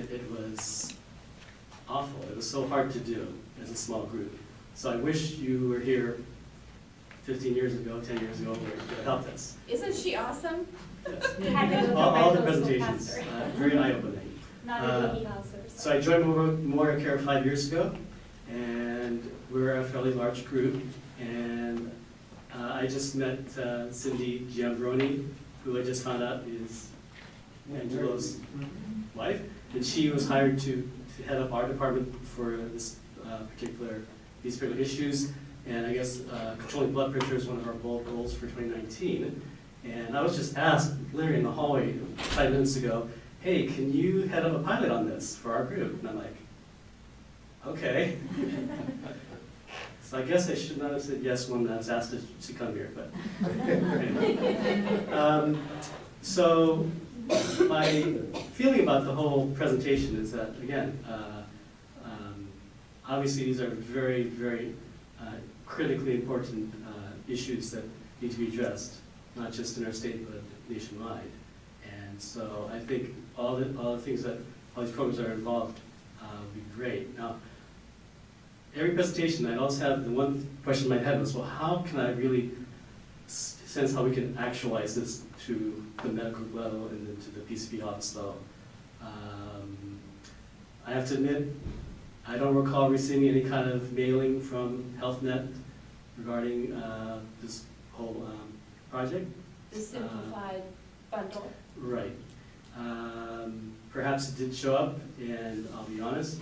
it was awful. It was so hard to do as a small group. So I wish you were here 15 years ago, 10 years ago, where you could have helped us. Isn't she awesome? Yes. All the presentations, very eye-opening. So I joined Memorial Care 5 years ago, and we're a fairly large group, and I just met Cindy Giambroni, who I just found out is Angelo's wife, and she was hired to head up our department for these particular issues, and I guess controlling blood pressure is one of our bold goals for 2019. And I was just asked, literally in the hallway 5 minutes ago, hey, can you head up a pilot on this for our group? And I'm like, okay. So I guess I should not have said yes when I was asked to come here, but anyway. So my feeling about the whole presentation is that, again, obviously these are very, very critically important issues that need to be addressed, not just in our state, but nationwide. And so I think all the things that all these programs are involved would be great. Now, every presentation, I also have the one question in my head was, well, how can I really sense how we can actualize this to the medical level and then to the PCP office level? I have to admit, I don't recall receiving any kind of mailing from HealthNet regarding this whole project. The simplified bundle. Right. Perhaps it did show up, and I'll be honest,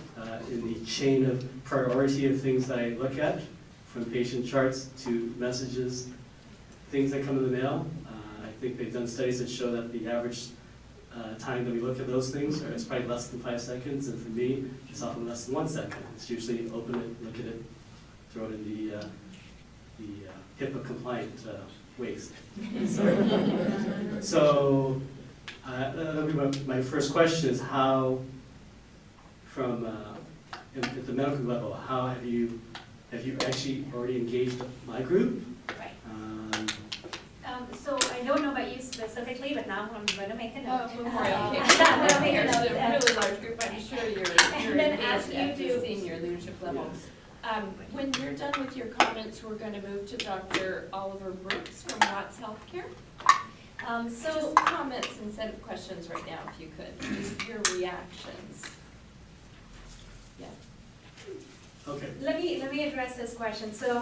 in the chain of priority of things that I look at, from patient charts to messages, things that come in the mail. I think they've done studies that show that the average time that we look at those things is probably less than 5 seconds, and for me, it's often less than 1 second. It's usually open it, look at it, throw it in the HIPAA-compliant waste. So that'll be my first question is how, from at the medical level, how have you actually already engaged my group? Right. So I don't know about you specifically, but now I'm going to make a note. Memorial Care. I'm gonna make a note. It's a really large group, I'm sure you're then ask you at the to- senior leadership level. Yes. When you're done with your comments, we're going to move to Dr. Oliver Brooks from Watts Healthcare. So Just comments instead of questions right now, if you could. Just your reactions. Yeah. Okay. let me address this question. So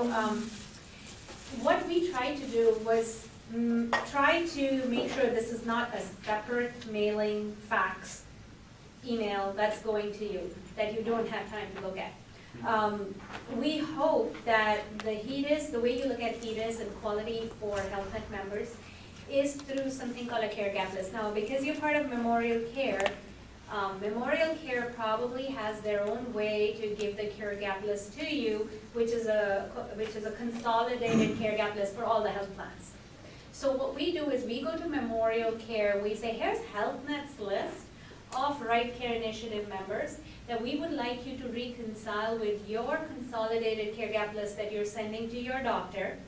what we tried to do was try to make sure this is not a separate mailing, fax, email that's going to you, that you don't have time to look at. We hope that the way you look at HEDIS and quality for HealthNet members is through something called a care gap list. Now, because you're part of Memorial Care probably has their own way to give the care gap list to you, which is a consolidated care gap list for all the health plans. So what we do is we go to Memorial Care, we say, here's HealthNet's list of RightCare initiative members that we would like you to reconcile with your consolidated care gap list that you're sending to your doctor,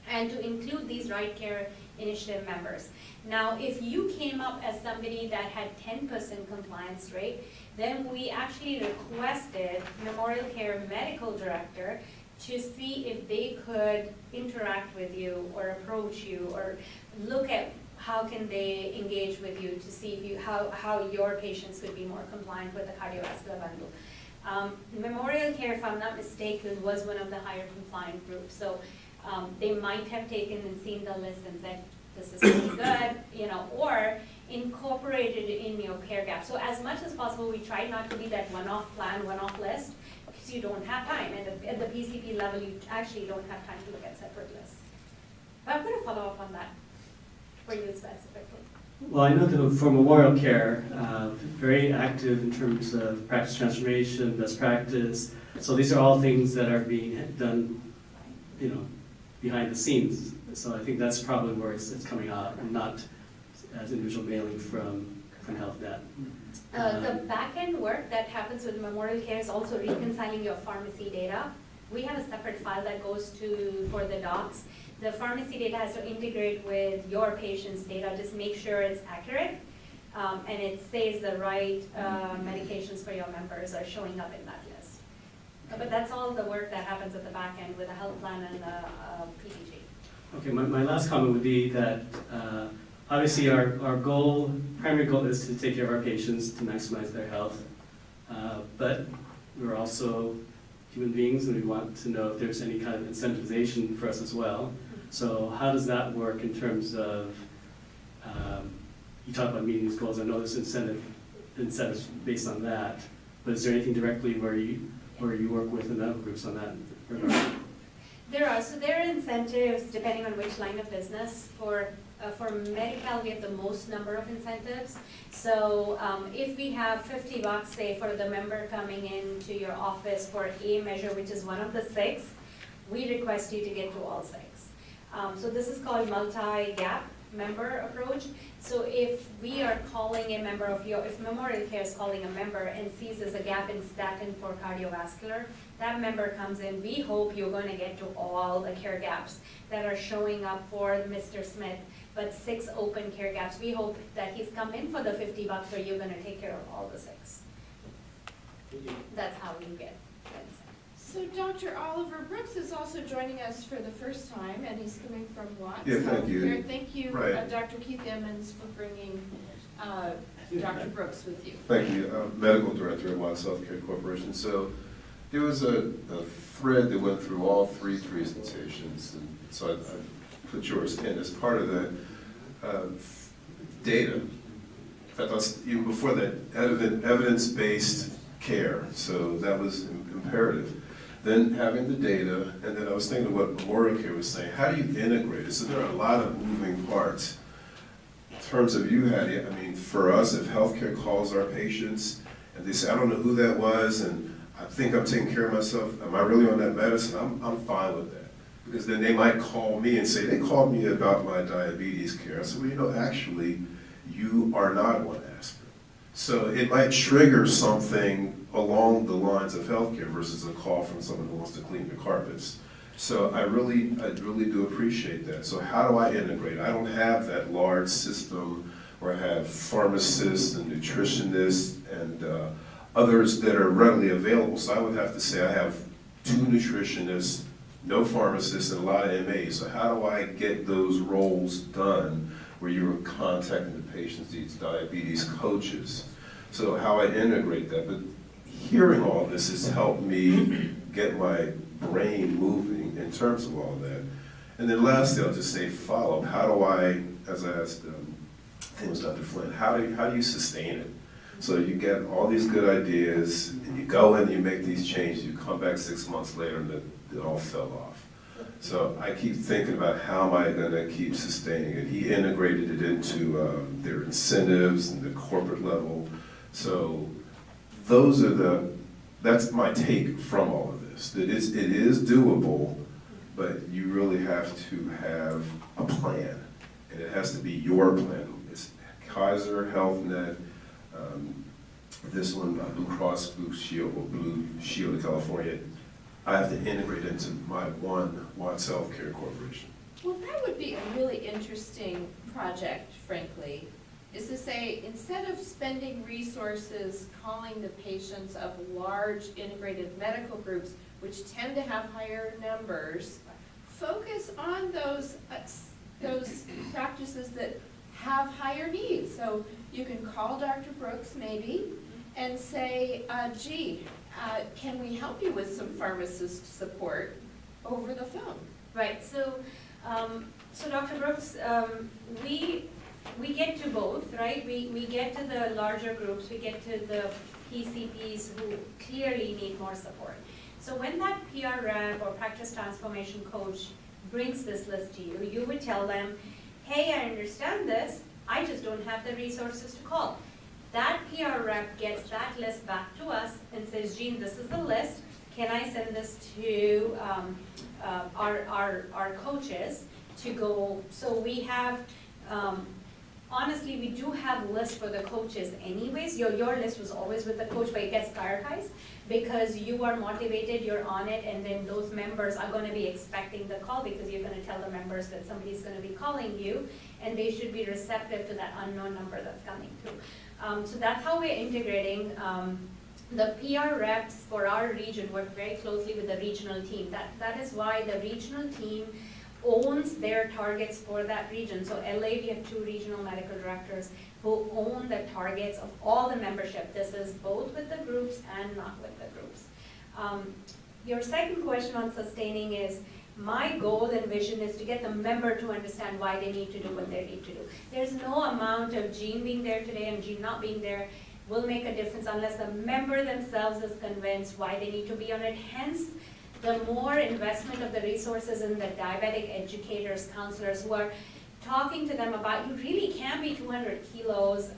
and to include these RightCare initiative members. Now, if you came up as somebody that had 10% compliance rate, then we actually requested Memorial Care medical director to see if they could interact with you or approach you or look at how can they engage with you to see if you, how your patients could be more compliant with the cardiovascular bundle. Memorial Care, if I'm not mistaken, was one of the higher compliant groups. So they might have taken and seen the list and said, this is pretty good, or incorporated it in your care gap. So as much as possible, we try not to be that one-off plan, one-off list, because you don't have time. And at the PCP level, you actually don't have time to look at separate lists. But I'm going to follow up on that for you specifically. Well, I know that for Memorial Care, very active in terms of practice transformation, best practice. So these are all things that are being done, behind the scenes. So I think that's probably where it's coming out, and not as individual mailing from HealthNet. The back-end work that happens with Memorial Care is also reconciling your pharmacy data. We have a separate file that goes for the docs. The pharmacy data has to integrate with your patient's data, just make sure it's accurate, and it says the right medication recommendations for your members are showing up in that list. But that's all the work that happens at the back end with the health plan and the PPG. Okay, my last comment would be that obviously our primary goal is to take care of our patients, to maximize their health. But we're also human beings and we want to know if there's any kind of incentivization for us as well. So how does that work in terms of, you talk about meeting these goals, I know there's incentives based on that, but is there anything directly where you work with the medical groups on that regard? There are incentives depending on which line of business. For Medi-Cal, we have the most number of incentives. So if we have $50, say, for the member coming into your office for a measure, which is one of the 6, we request you to get to all 6. So this is called multi-gap member approach. So if we are calling a member of if Memorial Care is calling a member and sees there's a gap in statin for cardiovascular, that member comes in, we hope you're going to get to all the care gaps that are showing up for Mr. Smith, but 6 open care gaps. We hope that he's come in for the $50 where you're going to take care of all the 6. That's how you get that incentive. So Dr. Oliver Brooks is also joining us for the first time, and he's coming from Watts. Yeah, thank you. Healthcare. Thank you, Right. Dr. Keith Emmons, for bringing Dr. Brooks with you. Thank you. I'm Medical Director at Watts Healthcare Corporation. So there was a thread that went through all 3 presentations, and so I put yours in as part of the data. In fact, even before that, evidence-based care, so that was imperative. Then having the data, and then I was thinking of what Memorial Care was saying, how do you integrate it? So there are a lot of moving parts. In terms of you, Hattie, I mean, for us, if healthcare calls our patients, and they say, I don't know who that was, and I think I'm taking care of myself, am I really on that medicine? I'm fine with that. Because then they might call me and say, they called me about my diabetes care. I said, well, you know, actually, you are not on aspirin. So it might trigger something along the lines of healthcare versus a call from someone who wants to clean your carpets. So I really do appreciate that. So how do I integrate? I don't have that large system where I have pharmacists and nutritionists and others that are readily available. So I would have to say I have 2 nutritionists, no pharmacists, and a lot of MAs. So how do I get those roles done where you're contacting the patients, these diabetes coaches? So how I integrate that. But hearing all this has helped me get my brain moving in terms of all that. And then lastly, I'll just say follow-up. How do I, as I asked, I think it was Dr. Flinn, how do you sustain it? So you get all these good ideas, and you go in and you make these changes, you come back 6 months later and it all fell off. So I keep thinking about how am I going to keep sustaining it. He integrated it into their incentives and the corporate level. So that's my take from all of this. That it is doable, but you really have to have a plan, and it has to be your plan. It's Kaiser, HealthNet, this one, Blue Cross Blue Shield of California. I have to integrate into my one Watts Healthcare Corporation. Well, that would be a really interesting project, frankly, is to say, instead of spending resources calling the patients of large integrated medical groups, which tend to have higher numbers, focus on those practices that have higher needs. So you can call Dr. Brooks maybe and say, can we help you with some pharmacist support over the phone? Right, so Dr. Brooks, we get to both, right? We get to the larger groups, we get to the PCPs who clearly need more support. So when that PR rep or practice transformation coach brings this list to you, you would tell them, hey, I understand this, I just don't have the resources to call. That PR rep gets that list back to us and says, Jean, this is the list. Can I send this to our coaches to go? So we have, honestly, we do have lists for the coaches anyways. Your list was always with the coach, but it gets prioritized because you are motivated, you're on it, and then those members are going to be expecting the call because you're going to tell the members that somebody's going to be calling you, and they should be receptive to that unknown number that's coming through. So that's how we're integrating. The PR reps for our region work very closely with the regional team. That is why the regional team owns their targets for that region. So LA, we have 2 regional medical directors who own the targets of all the membership. This is both with the groups and not with the groups. Your second question on sustaining is, my goal and vision is to get the member to understand why they need to do what they need to do. There's no amount of Jean being there today and Jean not being there will make a difference unless the member themselves is convinced why they need to be on it. Hence, the more investment of the resources in the diabetic educators, counselors who are talking to them about, you really can't be 200 kilos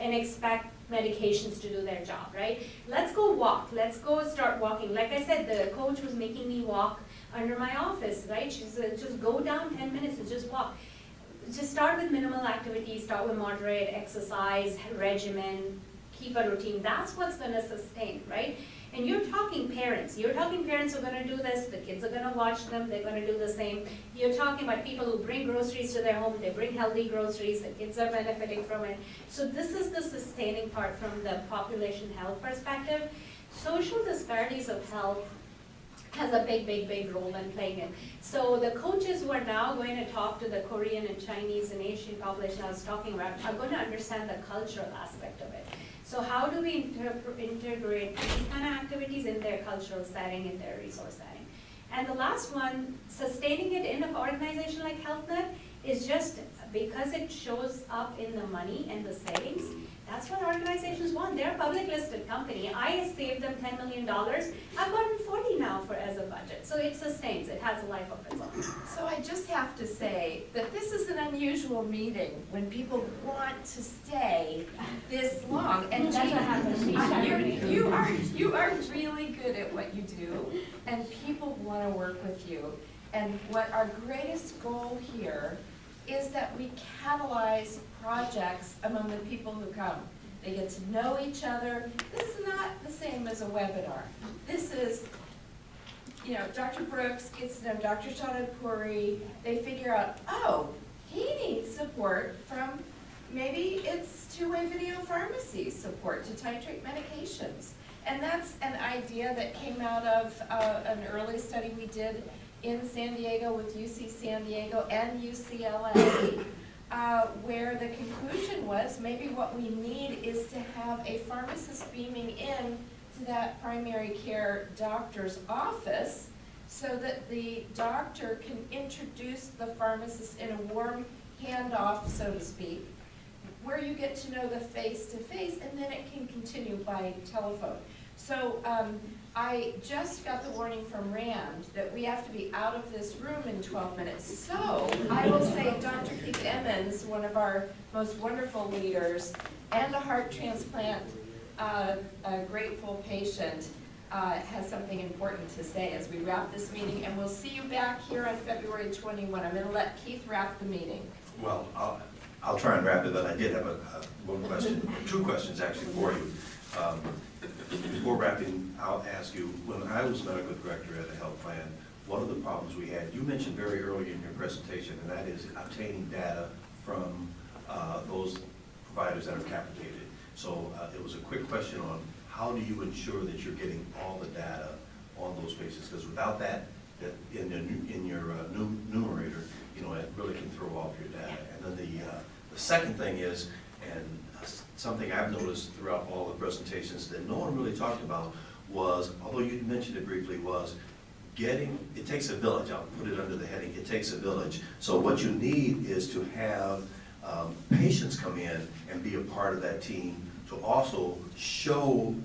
and expect medications to do their job, right? Let's go walk, let's go start walking. Like I said, the coach was making me walk under my office, right? She said, just go down 10 minutes and just walk. Just start with minimal activity, start with moderate exercise, regimen, keep a routine. That's what's gonna sustain, right? And you're talking parents who are gonna do this, the kids are gonna watch them, they're gonna do the same. You're talking about people who bring groceries to their home, they bring healthy groceries, the kids are benefiting from it. So this is the sustaining part from the population health perspective. Social disparities of health has a big role in playing it. So the coaches who are now going to talk to the Korean and Chinese and Asian population I was talking about are going to understand the cultural aspect of it. So how do we integrate these kind of activities in their cultural setting, in their resource setting? And the last one, sustaining it in an organization like HealthNet is just because it shows up in the money and the savings. That's what organizations want. They're a public listed company. I saved them $10 million. I've gotten 40 now as a budget. So it sustains, it has a life of its own. So I just have to say that this is an unusual meeting when people want to stay this long. And That's what happens. you are really good at what you do, and people want to work with you. And what our greatest goal here is that we catalyze projects among the people who come. They get to know each other. This is not the same as a webinar. This is, Dr. Brooks gets to know Dr. Shahdadpuri. They figure out, oh, he needs support from, maybe it's two-way video pharmacy support to titrate medications. And that's an idea that came out of an early study we did in San Diego with UC San Diego and UCLA, where the conclusion was maybe what we need is to have a pharmacist beaming in to that primary care doctor's office so that the doctor can introduce the pharmacist in a warm handoff, so to speak, where you get to know the face-to-face, and then it can continue by telephone. So I just got the warning from Rand that we have to be out of this room in 12 minutes. So I will say Dr. Keith Emmons, one of our most wonderful leaders, and a heart transplant, a grateful patient, has something important to say as we wrap this meeting. And we'll see you back here on February 21. I'm going to let Keith wrap the meeting. Well, I'll try and wrap it, but I did have one question, 2 questions actually for you. Before wrapping, I'll ask you, when I was medical director at a health plan, one of the problems we had, you mentioned very early in your presentation, and that is obtaining data from those providers that are capitated. So it was a quick question on how do you ensure that you're getting all the data on those patients? Because without that in your numerator, it really can throw off your data. And then the second thing is, and something I've noticed throughout all the presentations that no one really talked about was, although you mentioned it briefly, was it takes a village. I'll put it under the heading, it takes a village. So what you need is to have patients come in and be a part of that team to also show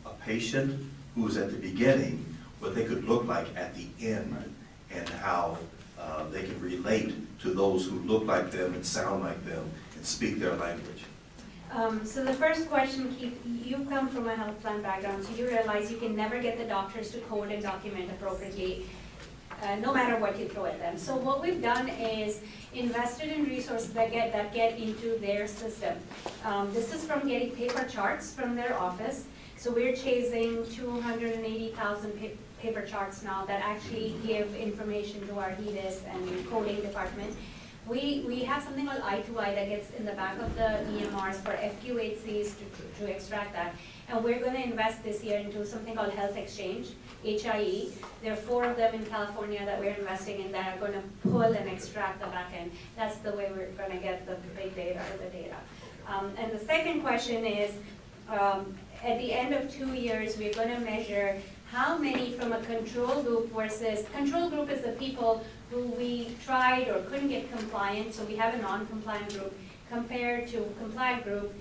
a patient who is at the beginning what they could look like at the end, and how they can relate to those who look like them and sound like them and speak their language. So the first question, Keith, you've come from a health plan background, so you realize you can never get the doctors to code and document appropriately, no matter what you throw at them. So what we've done is invested in resources that get into their system. This is from getting paper charts from their office. So we're chasing 280,000 paper charts now that actually give information to our HEDIS and coding department. We have something called I2I that gets in the back of the EMRs for FQHCs to extract that. And we're gonna invest this year into something called Health Exchange, HIE. There are 4 of them in California that we're investing in that are gonna pull and extract the back end. That's the way we're gonna get the big data or the data. And the second question is, at the end of 2 years, we're gonna measure how many from a control group versus, control group is the people who we tried or couldn't get compliant, so we have a non-compliant group, compared to compliant group,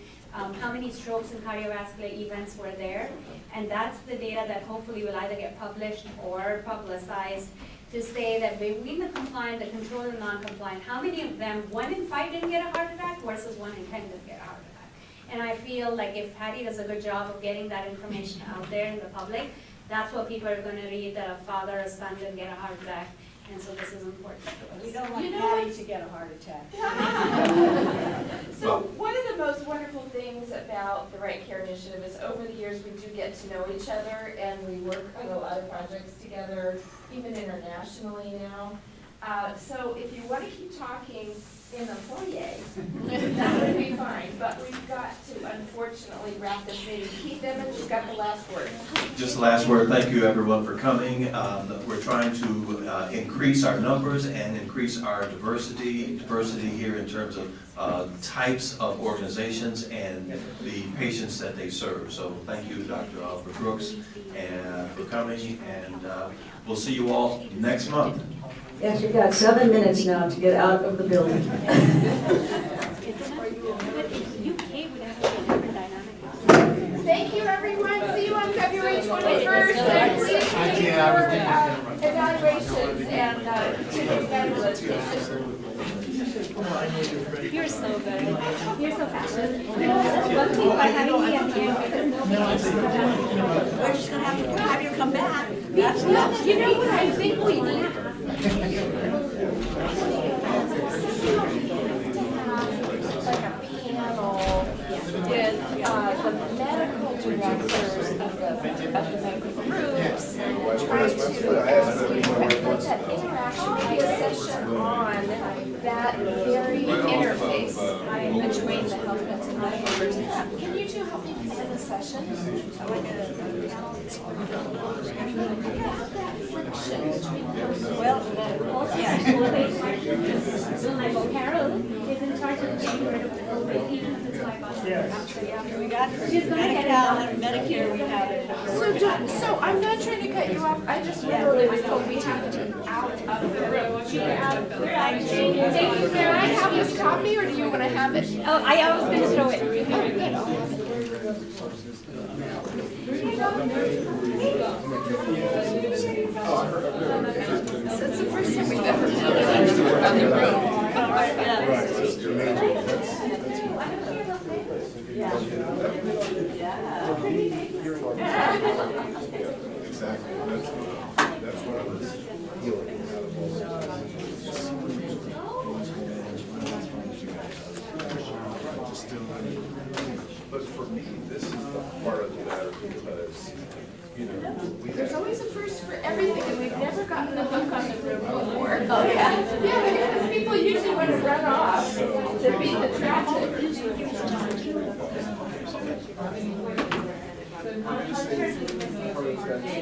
how many strokes and cardiovascular events were there. And that's the data that hopefully will either get published or publicized to say that between the compliant, the control, and non-compliant, how many of them, 1 in 5 didn't get a heart attack versus 1 in 10 didn't get a heart attack. And I feel like if Hattie does a good job of getting that information out there in the public, that's what people are gonna read, that a father or son didn't get a heart attack. And so this is important to us. We don't want You know Patty what's- to get a heart attack. So one of the most wonderful things about the Right Care Initiative is over the years, we do get to know each other, and we work on a lot of projects together, even internationally now. So if you want to keep talking in the foyer, that would be fine, but we've got to unfortunately wrap this meeting. Keith Evans, you've got the last word. Just the last word, thank you everyone for coming. We're trying to increase our numbers and increase our diversity here in terms of types of organizations and the patients that they serve. So thank you, Dr. Oliver Brooks, for coming, and we'll see you all next month. Yes, you've got 7 minutes now to get out of the building. UK would have a different dynamic. Thank you, everyone. See you on February 21st. And please do your evaluations and continue evaluation. You're so good. You're so fabulous. You know, one thing about having me at the end, because nobody else is gonna have. We're just gonna have you come back. You know what I think we need? Like a panel with the medical directors of the medical groups, try to put that interaction, be a session on that very interface between the health plans and medical groups. Can you two help me plan a session? Well, yeah. Carol is in charge of getting rid of COVID, even if it's like us. We got Medicare, we have it. So I'm not trying to cut you off, I just literally was told we have to be out of the room. Thank you. Can I have this copy, or do you want to have it? Oh, I was gonna throw it. So it's the first time we've ever had it around the room. Exactly, that's what I was healing out of all But for me, this is the part of the matter because, There's always a first for everything, and we've never gotten a book on the room before. Oh, yeah? Yeah, because people usually want to run off to beat the traffic.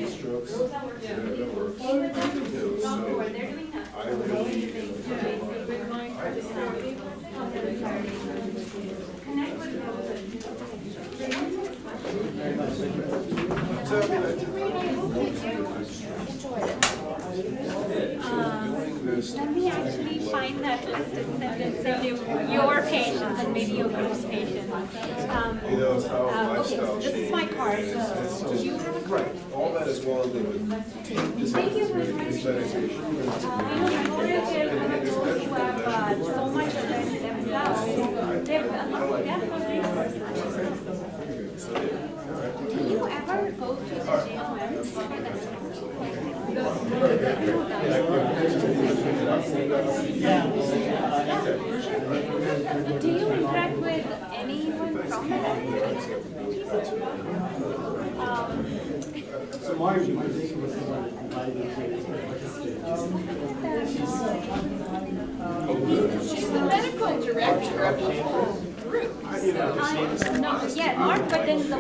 strokes, that works. So I really, Let me actually find that list and send it to your patients and maybe your group's patients. it's how Okay, lifestyle so this is my card. Do you have a card? Right, all that is well and good, but Thank you very much. Memorial Care are those who have so much of them themselves. They're definitely resources. Do you ever go to the GLMs? Do you interact with anyone from that? So Margie, what do you think was the one that invited you to participate? director of the whole group. Yeah, Mark, but then the